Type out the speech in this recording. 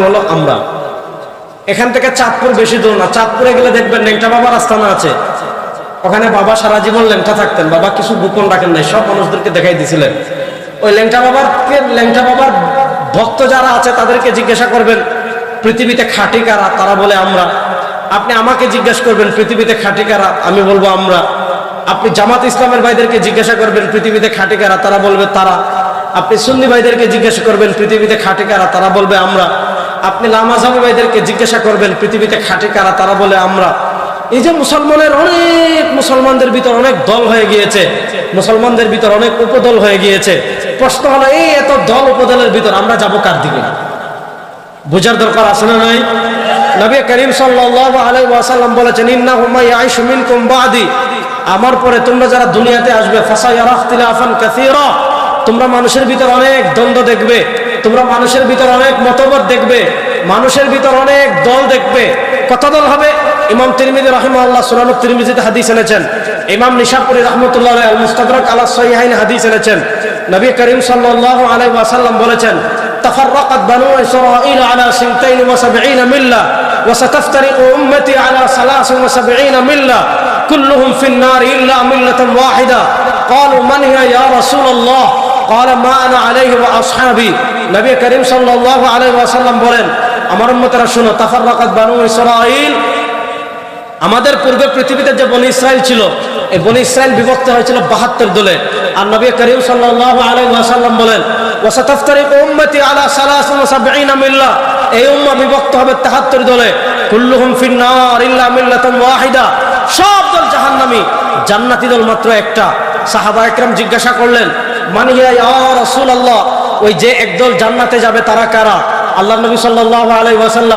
হলো আমরা। এখান থেকে চাঁদপুর বেশি দূর না, চাঁদপুরে গেলে দেখবেন ল্যাংটা বাবার আস্তানা আছে, ওখানে বাবা সারা জীবন ল্যাংটা থাকতেন, বাবা কিছু গোপন রাখেন নাই, সব মানুষদেরকে দেখাই দিয়েছিলেন। ওই ল্যাংটা বাবার ভক্ত যারা আছে তাদেরকে জিজ্ঞাসা করবেন পৃথিবীতে খাঁটি কারা, তারা বলে আমরা। আপনি আমাকে জিজ্ঞাসা করবেন পৃথিবীতে খাঁটি কারা, আমি বলবো আমরা। আপনি জামাত ইসলামের ভাইদেরকে জিজ্ঞাসা করবেন পৃথিবীতে খাঁটি কারা, তারা বলবে তারা। আপনি সুন্নি ভাইদেরকে জিজ্ঞাসা করবেন পৃথিবীতে খাঁটি কারা, তারা বলবে আমরা। আপনি লামাজামি ভাইদেরকে জিজ্ঞাসা করবেন পৃথিবীতে খাঁটি কারা, তারা বলে আমরা। এই যে মুসলমানদের ভিতর অনেক দল হয়ে গিয়েছে, মুসলমানদের ভিতর অনেক উপদল হয়ে গিয়েছে। প্রশ্ন হলো এই এত দল উপদলের ভিতর আমরা যাব কার দিকে? বুঝার দরকার আছে না নাই? নবী করিম সাল্লাল্লাহু আলাইহি ওয়াসাল্লাম বলেছেন, ইন্নাহু মান ইয়াইশু মিনকুম বাদি, আমার পরে তোমরা যারা দুনিয়াতে আসবে, ফাসায়ারা ইখতিলাফান কাসীরা, তোমরা মানুষের ভিতর অনেক দ্বন্দ্ব দেখবে, তোমরা মানুষের ভিতর অনেক মতভেদ দেখবে, মানুষের ভিতর অনেক দল দেখবে। কত দল হবে? ইমাম তিরমিজি রাহিমাহুল্লাহ সুনানুত তিরমিজিতে হাদিস এনেছেন, ইমাম নিশাপুরী রাহমাতুল্লাহ আলাইহি আল মুস্তাদরাক আলা সহিহাইন হাদিস এনেছেন। নবী করিম সাল্লাল্লাহু আলাইহি ওয়াসাল্লাম বলেছেন, তাফাররাকাত বানু ইসরাঈল আলা 72 মিল্লা ওয়া সাতাফতারিকু উম্মতি আলা 73 মিল্লা কুল্লুহুম ফিন নার ইল্লা মিল্লাতান ওয়াহিদা। ক্বালু মান হিয়া ইয়া রাসূলুল্লাহ? ক্বালা মা আনা আলাইহি ওয়া আসহাবি। নবী করিম সাল্লাল্লাহু আলাইহি ওয়াসাল্লাম বলেন, আমার উম্মতেরা শুনো, তাফাররাকাত বানু ইসরাঈল, আমাদের পূর্বে পৃথিবীতে যে বনি ইসরাইল ছিল, এই বনি ইসরাইল বিভক্ত হয়েছিল 72 দলে। আর নবী করিম সাল্লাল্লাহু আলাইহি ওয়াসাল্লাম বলেন, ওয়া সাতাফতারিকু উম্মতি আলা 73 মিল্লা, এই উম্মাহ বিভক্ত হবে 73 দলে। কুল্লুহুম ফিন নার ইল্লা মিল্লাতান ওয়াহিদা, সব দল জাহান্নামী, জান্নাতি দল মাত্র একটা। সাহাবা একরাম জিজ্ঞাসা করলেন, মান হিয়া ইয়া রাসূলুল্লাহ? ওই যে একদল জান্নাতে যাবে তারা কারা? আল্লাহর নবী সাল্লাল্লাহু আলাইহি ওয়াসাল্লাম